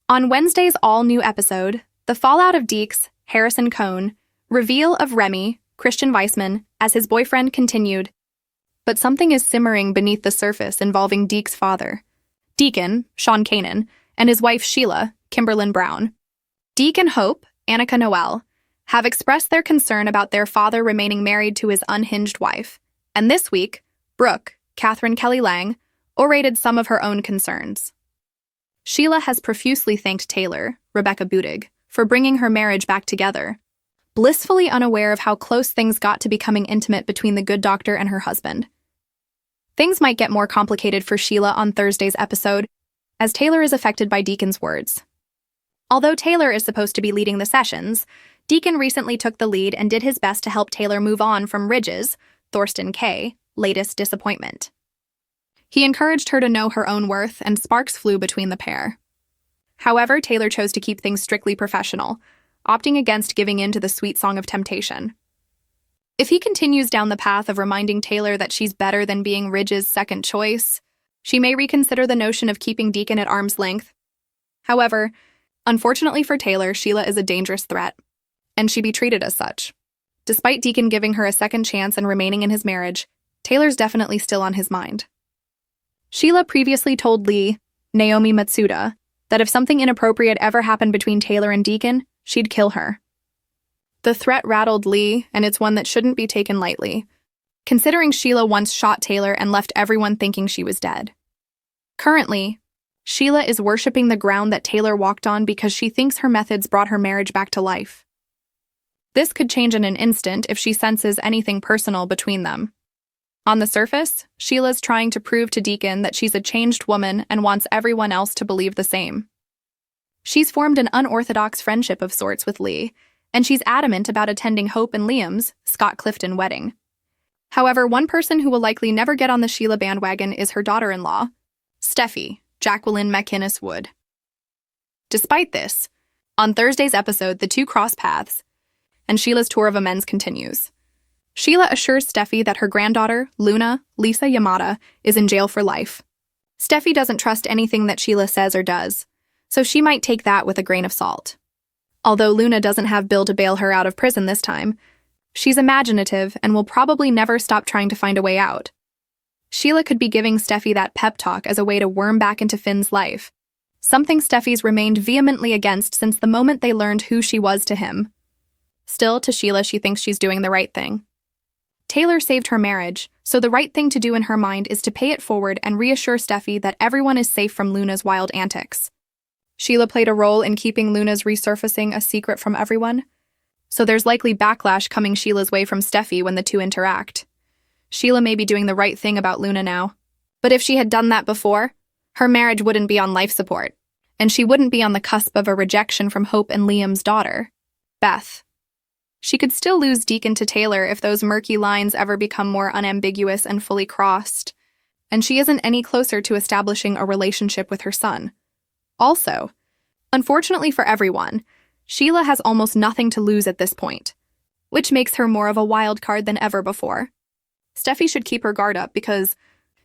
On Wednesday's all-new episode, the fallout of Deeks, Harrison Cohn, reveal of Remy, Christian Weissman, as his boyfriend continued. But something is simmering beneath the surface involving Deek's father, Deacon, Sean Kanan, and his wife Sheila, Kimberlyn Brown. Deek and Hope, Annika Noel, have expressed their concern about their father remaining married to his unhinged wife, and this week, Brooke, Catherine Kelly Lang, orated some of her own concerns. Sheila has profusely thanked Taylor, Rebecca Budig, for bringing her marriage back together, blissfully unaware of how close things got to becoming intimate between the good doctor and her husband. Things might get more complicated for Sheila on Thursday's episode, as Taylor is affected by Deacon's words. Although Taylor is supposed to be leading the sessions, Deacon recently took the lead and did his best to help Taylor move on from Ridge's, Thorsten K., latest disappointment. He encouraged her to know her own worth, and sparks flew between the pair. However, Taylor chose to keep things strictly professional, opting against giving in to the sweet song of temptation. If he continues down the path of reminding Taylor that she's better than being Ridge's second choice, she may reconsider the notion of keeping Deacon at arm's length. However, unfortunately for Taylor, Sheila is a dangerous threat, and she'd be treated as such. Despite Deacon giving her a second chance and remaining in his marriage, Taylor's definitely still on his mind. Sheila previously told Lee, Naomi Matsuda, that if something inappropriate ever happened between Taylor and Deacon, she'd kill her. The threat rattled Lee, and it's one that shouldn't be taken lightly, considering Sheila once shot Taylor and left everyone thinking she was dead. Currently, Sheila is worshipping the ground that Taylor walked on because she thinks her methods brought her marriage back to life. This could change in an instant if she senses anything personal between them. On the surface, Sheila's trying to prove to Deacon that she's a changed woman and wants everyone else to believe the same. She's formed an unorthodox friendship of sorts with Lee, and she's adamant about attending Hope and Liam's, Scott Clifton, wedding. However, one person who will likely never get on the Sheila bandwagon is her daughter-in-law, Steffi, Jacqueline McInnes Wood. Despite this, on Thursday's episode, the two cross paths, and Sheila's tour of amends continues. Sheila assures Steffi that her granddaughter, Luna, Lisa Yamada, is in jail for life. Steffi doesn't trust anything that Sheila says or does, so she might take that with a grain of salt. Although Luna doesn't have Bill to bail her out of prison this time, she's imaginative and will probably never stop trying to find a way out. Sheila could be giving Steffi that pep talk as a way to worm back into Finn's life, something Steffi's remained vehemently against since the moment they learned who she was to him. Still, to Sheila, she thinks she's doing the right thing. Taylor saved her marriage, so the right thing to do in her mind is to pay it forward and reassure Steffi that everyone is safe from Luna's wild antics. Sheila played a role in keeping Luna's resurfacing a secret from everyone, so there's likely backlash coming Sheila's way from Steffi when the two interact. Sheila may be doing the right thing about Luna now, but if she had done that before, her marriage wouldn't be on life support, and she wouldn't be on the cusp of a rejection from Hope and Liam's daughter, Beth. She could still lose Deacon to Taylor if those murky lines ever become more unambiguous and fully crossed, and she isn't any closer to establishing a relationship with her son. Also, unfortunately for everyone, Sheila has almost nothing to lose at this point, which makes her more of a wild card than ever before. Steffi should keep her guard up because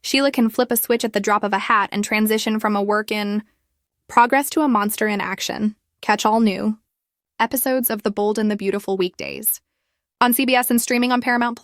Sheila can flip a switch at the drop of a hat and transition from a work in progress to a monster in action. Catch all new episodes of The Bold and the Beautiful weekdays on CBS and streaming on Paramount+.